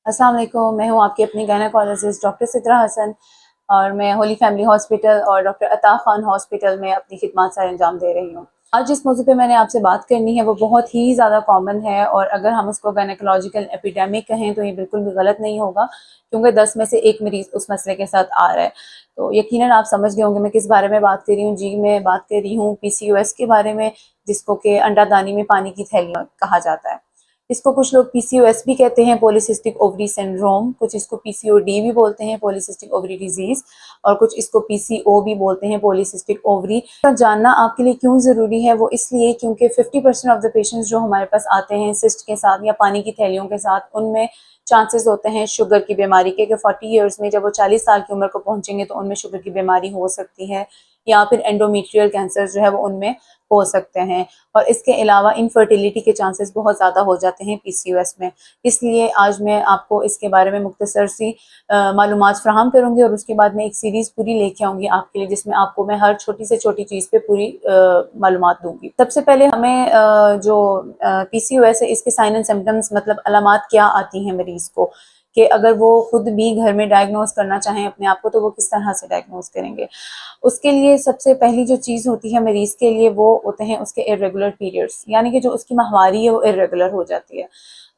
अस्सलाम वालेकुम, मैं हूँ आपकी अपनी गायनेकोलॉजिस्ट डॉक्टर सिद्रा हसन और मैं होली फैमिली हॉस्पिटल और डॉक्टर अता खान हॉस्पिटल में अपनी खिदमत सर अंजाम दे रही हूँ। आज जिस मौजू पे मैंने आपसे बात करनी है वो बहुत ही ज़्यादा कॉमन है और अगर हम उसको गायनेकोलॉजिकल एपिडेमिक कहें तो ये बिल्कुल भी गलत नहीं होगा, क्योंकि 10 में से एक मरीज़ उस मसले के साथ आ रहा है। तो यकीनन आप समझ गए होंगे मैं किस बारे में बात कर रही हूँ। जी, मैं बात कर रही हूँ पीसीओएस के बारे में, जिसको कि अंडादानी में पानी की थैलियाँ कहा जाता है। इसको कुछ लोग पीसीओएस भी कहते हैं, पॉलीसिस्टिक ओवरी सिंड्रोम, कुछ इसको पीसीओडी भी बोलते हैं, पॉलीसिस्टिक ओवरी डिजीज, और कुछ इसको पीसीओ भी बोलते हैं, पॉलीसिस्टिक ओवरी। तो जानना आपके लिए क्यों ज़रूरी है, वो इसलिए क्योंकि 50% ऑफ द पेशेंट्स जो हमारे पास आते हैं सिस्ट के साथ या पानी की थैलियों के साथ, उनमें चांसेस होते हैं शुगर की बीमारी के, कि 40 ईयर्स में जब वो 40 साल की उम्र को पहुंचेंगे तो उनमें शुगर की बीमारी हो सकती है, या फिर एंडोमेट्रियल कैंसर जो है वो उनमें हो सकते हैं। और इसके अलावा इनफर्टिलिटी के चांसेस बहुत ज़्यादा हो जाते हैं पीसीओएस में। इसलिए आज मैं आपको इसके बारे में मुख्तसर सी मालूमात फ्राहम करूँगी और उसके बाद मैं एक सीरीज़ पूरी लेके आऊँगी आपके लिए, जिसमें आपको मैं हर छोटी से छोटी चीज़ पे पूरी मालूमात दूँगी। सबसे पहले हमें जो पीसीओएस है इसके साइन एंड सिम्टम्स, मतलब अलामात क्या आती हैं मरीज़ को, कि अगर वो खुद भी घर में डायग्नोज करना चाहें अपने आप को तो वो किस तरह से डायग्नोज करेंगे। उसके लिए सबसे पहली जो चीज़ होती है मरीज़ के लिए वो होते हैं उसके इर्रेगुलर पीरियड्स, यानी कि जो उसकी माहवारी है वो इर्रेगुलर हो जाती है।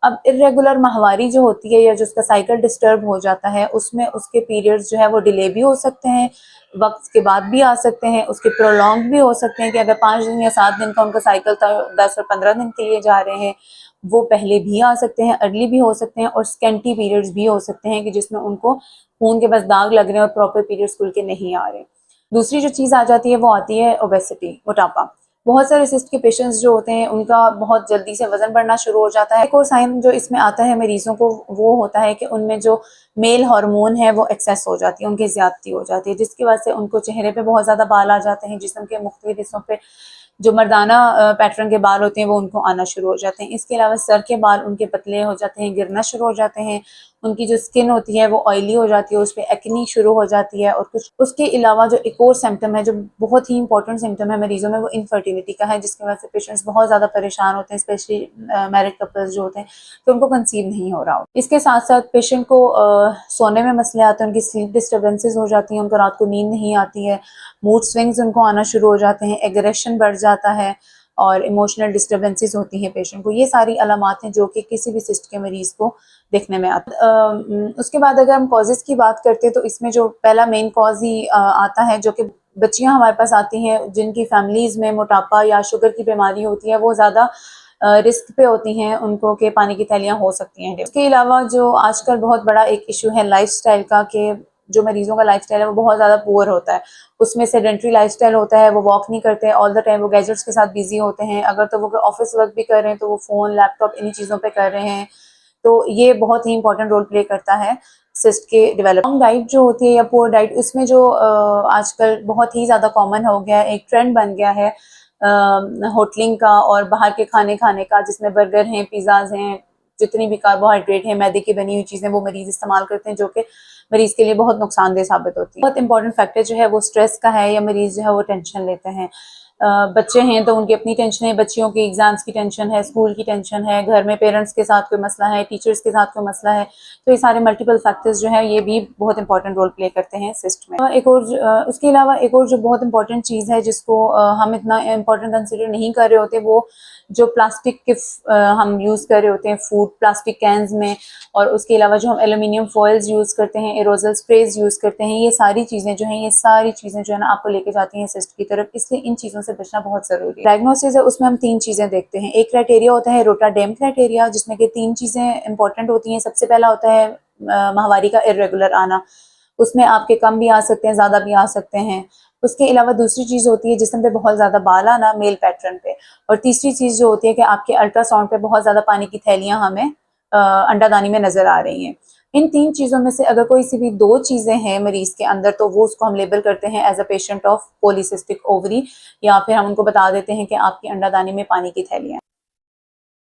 अब इर्रेगुलर माहवारी जो होती है या जो उसका साइकिल डिस्टर्ब हो जाता है, उसमें उसके पीरियड्स जो है वो डिले भी हो सकते हैं, वक्त के बाद भी आ सकते हैं, उसके प्रोलॉन्ग भी हो सकते हैं, कि अगर 5 दिन या 7 दिन का उनका साइकिल था, 10 और 15 दिन के लिए जा रहे हैं, वो पहले भी आ सकते हैं, अर्ली भी हो सकते हैं, और स्कैंटी पीरियड्स भी हो सकते हैं कि जिसमें उनको खून के बस दाग लग रहे हैं और प्रॉपर पीरियड्स खुल के नहीं आ रहे। दूसरी जो चीज़ आ जाती है वो आती है ओबेसिटी, मोटापा। बहुत सारे सिस्ट के पेशेंट्स जो होते हैं उनका बहुत जल्दी से वजन बढ़ना शुरू हो जाता है। एक और साइन जो इसमें आता है मरीजों को वो होता है कि उनमें जो मेल हार्मोन है वो एक्सेस हो जाती है, उनकी ज्यादती हो जाती है, जिसकी वजह से उनको चेहरे पे बहुत ज़्यादा बाल आ जाते हैं, जिस्म के मुख्तलिफ हिस्सों पे जो मर्दाना पैटर्न के बाल होते हैं वो उनको आना शुरू हो जाते हैं। इसके अलावा सर के बाल उनके पतले हो जाते हैं, गिरना शुरू हो जाते हैं, उनकी जो स्किन होती है वो ऑयली हो जाती है, उस पर एक्नी शुरू हो जाती है। और कुछ उसके अलावा जो एक और सिम्टम है जो बहुत ही इंपॉर्टेंट सिम्टम है मरीजों में, वो इनफर्टिलिटी का है, जिसकी वजह से पेशेंट्स बहुत ज़्यादा परेशान होते हैं, स्पेशली मैरिड कपल्स जो होते हैं, तो उनको कंसीव नहीं हो रहा हो। इसके साथ साथ पेशेंट को सोने में मसले आते हैं, उनकी स्लीप डिस्टर्बेंसेज हो जाती हैं, उनको रात को नींद नहीं आती है, मूड स्विंग्स उनको आना शुरू हो जाते हैं, एग्रेशन बढ़ जाता है, और इमोशनल डिस्टर्बेंसेस होती हैं पेशेंट को। ये सारी अलामात हैं जो कि किसी भी सिस्ट के मरीज को देखने में आता है। उसके बाद अगर हम कॉजेज़ की बात करते हैं तो इसमें जो पहला मेन कॉज ही आता है, जो कि बच्चियां हमारे पास आती हैं जिनकी फैमिलीज़ में मोटापा या शुगर की बीमारी होती है, वो ज़्यादा रिस्क पे होती हैं उनको कि पानी की थैलियाँ हो सकती हैं। इसके अलावा जो आजकल बहुत बड़ा एक इशू है लाइफस्टाइल का, कि जो मरीजों का लाइफस्टाइल है वो बहुत ज़्यादा पुअर होता है, उसमें सेडेंट्री लाइफस्टाइल होता है, वो वॉक नहीं करते, ऑल द टाइम वो गैजेट्स के साथ बिजी होते हैं, अगर तो वो ऑफिस वर्क भी कर रहे हैं तो वो फ़ोन लैपटॉप इन्हीं चीज़ों पे कर रहे हैं। तो ये बहुत ही इंपॉर्टेंट रोल प्ले करता है सिस्ट के डेवलप। रॉन्ग डाइट जो होती है या पुअर डाइट, उसमें जो आजकल बहुत ही ज़्यादा कॉमन हो गया है, एक ट्रेंड बन गया है होटलिंग का और बाहर के खाने खाने का, जिसमें बर्गर हैं, पिज़्ज़ाज़ हैं, जितनी भी कार्बोहाइड्रेट है, मैदे की बनी हुई चीज़ें वो मरीज़ इस्तेमाल करते हैं, जो कि मरीज़ के लिए बहुत नुकसानदेह साबित होती है। बहुत इंपॉर्टेंट फैक्टर जो है वो स्ट्रेस का है, या मरीज़ जो है वो टेंशन लेते हैं। बच्चे हैं तो उनकी अपनी टेंशन है, बच्चियों के एग्जाम्स की टेंशन है, स्कूल की टेंशन है, घर में पेरेंट्स के साथ कोई मसला है, टीचर्स के साथ कोई मसला है, तो ये सारे मल्टीपल फैक्टर्स जो है ये भी बहुत इंपॉर्टेंट रोल प्ले करते हैं सिस्ट में। एक और उसके अलावा एक और जो बहुत इंपॉर्टेंट चीज़ है जिसको हम इतना इंपॉर्टेंट कंसिडर नहीं कर रहे होते, वो जो प्लास्टिक के हम यूज़ कर रहे होते हैं फूड प्लास्टिक कैंस में, और उसके अलावा जो हम एल्यूमिनियम फॉइल्स यूज़ करते हैं, एरोजल स्प्रेज यूज़ करते हैं, ये सारी चीज़ें जो हैं, ये सारी चीज़ें जो है ना आपको लेके जाती हैं सिस्ट की तरफ, इसलिए इन चीज़ों से बचना बहुत ज़रूरी है। डायग्नोसिस है उसमें हम 3 चीज़ें देखते हैं। एक क्राइटेरिया होता है रोटाडेम क्राइटेरिया, जिसमें कि 3 चीज़ें इंपॉर्टेंट होती हैं। सबसे पहला होता है माहवारी का इर्रेगुलर आना, उसमें आपके कम भी आ सकते हैं, ज़्यादा भी आ सकते हैं। उसके अलावा दूसरी चीज़ होती है जिस्म पे बहुत ज़्यादा बाल आना मेल पैटर्न पे, और तीसरी चीज़ जो होती है कि आपके अल्ट्रासाउंड पे बहुत ज़्यादा पानी की थैलियाँ हमें अंडादानी में नज़र आ रही हैं। इन 3 चीज़ों में से अगर कोई सी भी 2 चीज़ें हैं मरीज़ के अंदर, तो वो उसको हम लेबल करते हैं as a patient of polycystic ovary, या फिर हम उनको बता देते हैं कि आपकी अंडादानी में पानी की थैलियाँ हैं।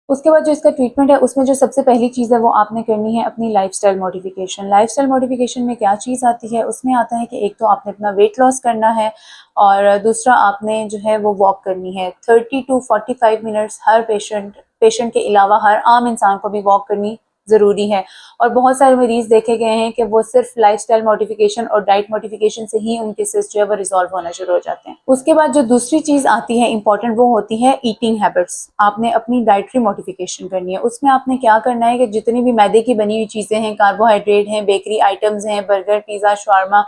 उसके बाद जो इसका ट्रीटमेंट है उसमें जो सबसे पहली चीज़ है वो आपने करनी है अपनी लाइफस्टाइल मॉडिफिकेशन। लाइफस्टाइल मॉडिफिकेशन में क्या चीज़ आती है, उसमें आता है कि एक तो आपने अपना वेट लॉस करना है, और दूसरा आपने जो है वो वॉक करनी है 30 to 45 मिनट्स। हर पेशेंट के अलावा हर आम इंसान को भी वॉक करनी ज़रूरी है। और बहुत सारे मरीज़ देखे गए हैं कि वो सिर्फ लाइफस्टाइल मॉडिफिकेशन और डाइट मॉडिफिकेशन से ही उनके सिस्ट जो है वो रिजॉल्व होना शुरू हो जाते हैं। उसके बाद जो दूसरी चीज़ आती है इंपॉर्टेंट, वो होती है ईटिंग हैबिट्स। आपने अपनी डाइटरी मॉडिफिकेशन करनी है। उसमें आपने क्या करना है कि जितनी भी मैदे की बनी हुई चीज़ें हैं, कार्बोहाइड्रेट हैं, बेकरी आइटम्स हैं, बर्गर, पिज़्ज़ा, शावरमा,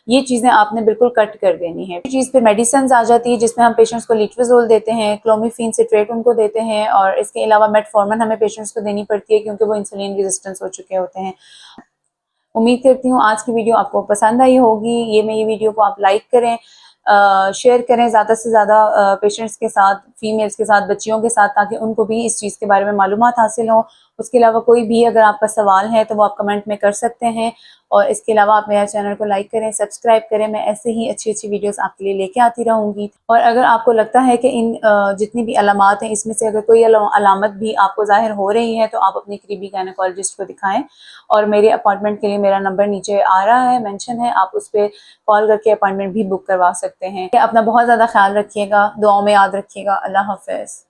ये चीज़ें आपने बिल्कुल कट कर देनी है। चीज़ फिर मेडिसिन आ जाती है जिसमें हम पेशेंट्स को लीट्रिजोल देते हैं, क्लोमिफेन सिट्रेट उनको देते हैं, और इसके अलावा मेटफॉर्मिन हमें पेशेंट्स को देनी पड़ती है क्योंकि वो इंसुलिन रेजिस्टेंस हो चुके होते हैं। उम्मीद करती हूँ आज की वीडियो आपको पसंद आई होगी। ये वीडियो को आप लाइक करें, शेयर करें ज़्यादा से ज़्यादा पेशेंट्स के साथ, फीमेल्स के साथ, बच्चियों के साथ, ताकि उनको भी इस चीज़ के बारे में मालूमात हासिल हो। उसके अलावा कोई भी अगर आपका सवाल है तो वो आप कमेंट में कर सकते हैं, और इसके अलावा आप मेरे चैनल को लाइक करें, सब्सक्राइब करें। मैं ऐसे ही अच्छी अच्छी वीडियोस आपके लिए लेके आती रहूँगी। और अगर आपको लगता है कि इन जितनी भी अलामात हैं इसमें से अगर कोई अलामत भी आपको ज़ाहिर हो रही है तो आप अपनी करीबी गायनेकोलॉजिस्ट को दिखाएं। और मेरे अपॉइंटमेंट के लिए मेरा नंबर नीचे आ रहा है, मेंशन है, आप उस पर कॉल करके अपॉइंटमेंट भी बुक करवा सकते हैं। अपना बहुत ज़्यादा ख्याल रखिएगा, दुआओं में याद रखिएगा। अल्लाह हाफ़िज़।